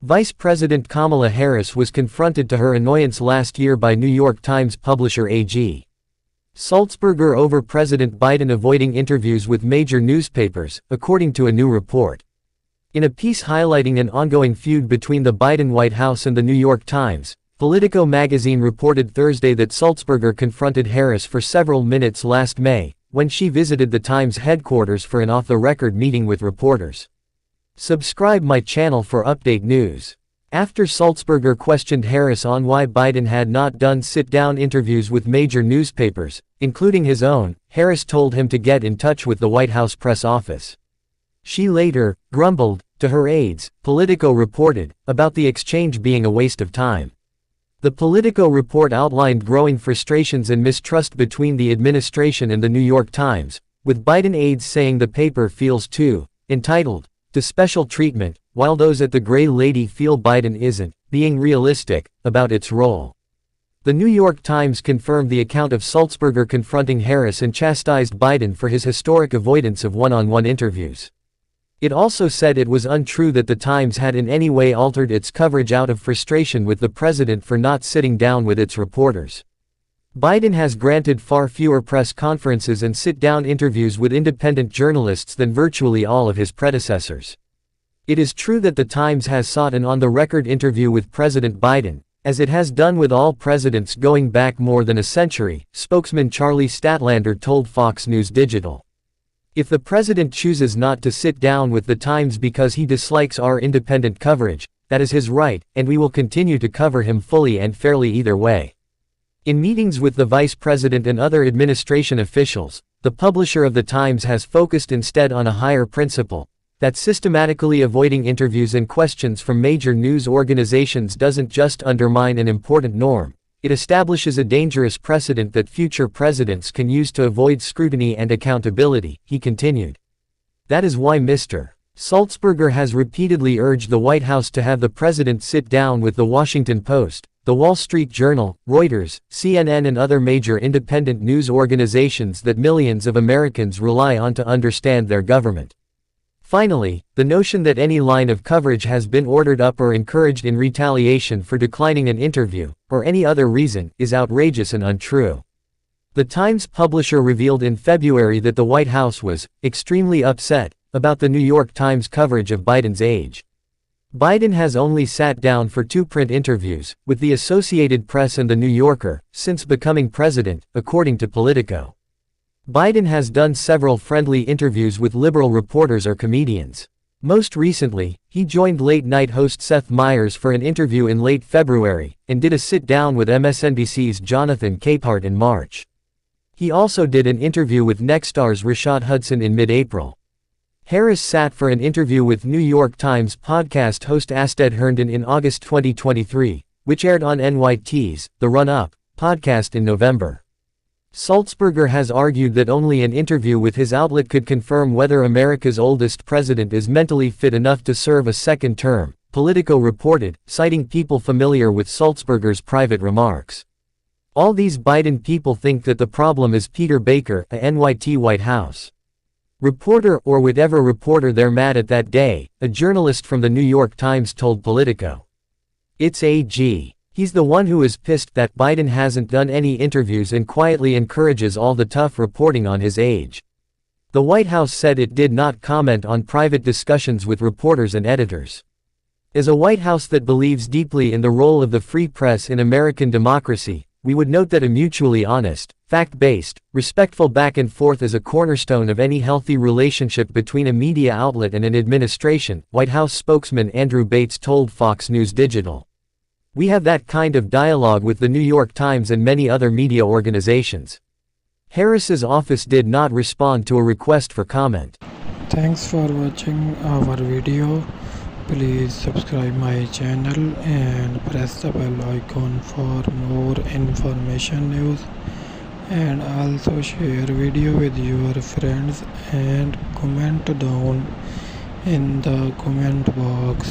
Vice President Kamala Harris was confronted to her annoyance last year by New York Times publisher A.G. Sulzberger over President Biden avoiding interviews with major newspapers, according to a new report. In a piece highlighting an ongoing feud between the Biden White House and the New York Times, Politico magazine reported Thursday that Sulzberger confronted Harris for several minutes last May, when she visited the Times headquarters for an off-the-record meeting with reporters. Subscribe my channel for update news. After Sulzberger questioned Harris on why Biden had not done sit-down interviews with major newspapers, including his own, Harris told him to get in touch with the White House press office. She later grumbled to her aides, Politico reported, about the exchange being a waste of time. The Politico report outlined growing frustrations and mistrust between the administration and the New York Times, with Biden aides saying the paper feels too entitled to special treatment, while those at the Gray Lady feel Biden isn't being realistic about its role. The New York Times confirmed the account of Sulzberger confronting Harris and chastised Biden for his historic avoidance of one-on-one interviews. It also said it was untrue that the Times had in any way altered its coverage out of frustration with the president for not sitting down with its reporters. Biden has granted far fewer press conferences and sit-down interviews with independent journalists than virtually all of his predecessors. It is true that the Times has sought an on-the-record interview with President Biden, as it has done with all presidents going back more than a century, spokesman Charlie Statlander told Fox News Digital. If the president chooses not to sit down with the Times because he dislikes our independent coverage, that is his right, and we will continue to cover him fully and fairly either way. In meetings with the vice president and other administration officials, the publisher of the Times has focused instead on a higher principle, that systematically avoiding interviews and questions from major news organizations doesn't just undermine an important norm, it establishes a dangerous precedent that future presidents can use to avoid scrutiny and accountability, he continued. That is why Mr. Sulzberger has repeatedly urged the White House to have the president sit down with the Washington Post, the Wall Street Journal, Reuters, CNN and other major independent news organizations that millions of Americans rely on to understand their government. Finally, the notion that any line of coverage has been ordered up or encouraged in retaliation for declining an interview, or any other reason, is outrageous and untrue. The Times publisher revealed in February that the White House was extremely upset about the New York Times coverage of Biden's age. Biden has only sat down for 2 print interviews, with the Associated Press and The New Yorker, since becoming president, according to Politico. Biden has done several friendly interviews with liberal reporters or comedians. Most recently, he joined late-night host Seth Meyers for an interview in late February, and did a sit-down with MSNBC's Jonathan Capehart in March. He also did an interview with Nexstar's Rashad Hudson in mid-April. Harris sat for an interview with New York Times podcast host Asted Herndon in August 2023, which aired on NYT's The Run-Up podcast in November. Sulzberger has argued that only an interview with his outlet could confirm whether America's oldest president is mentally fit enough to serve a second term, Politico reported, citing people familiar with Sulzberger's private remarks. All these Biden people think that the problem is Peter Baker, a NYT White House reporter or whatever reporter they're mad at that day, a journalist from the New York Times told Politico. It's A.G. He's the one who is pissed that Biden hasn't done any interviews and quietly encourages all the tough reporting on his age. The White House said it did not comment on private discussions with reporters and editors. As a White House that believes deeply in the role of the free press in American democracy, we would note that a mutually honest, fact-based, respectful back and forth is a cornerstone of any healthy relationship between a media outlet and an administration, White House spokesman Andrew Bates told Fox News Digital. We have that kind of dialogue with the New York Times and many other media organizations. Harris's office did not respond to a request for comment. Thanks for watching our video. Please subscribe my channel and press the bell icon for more information news, and also share video with your friends and comment down in the comment box.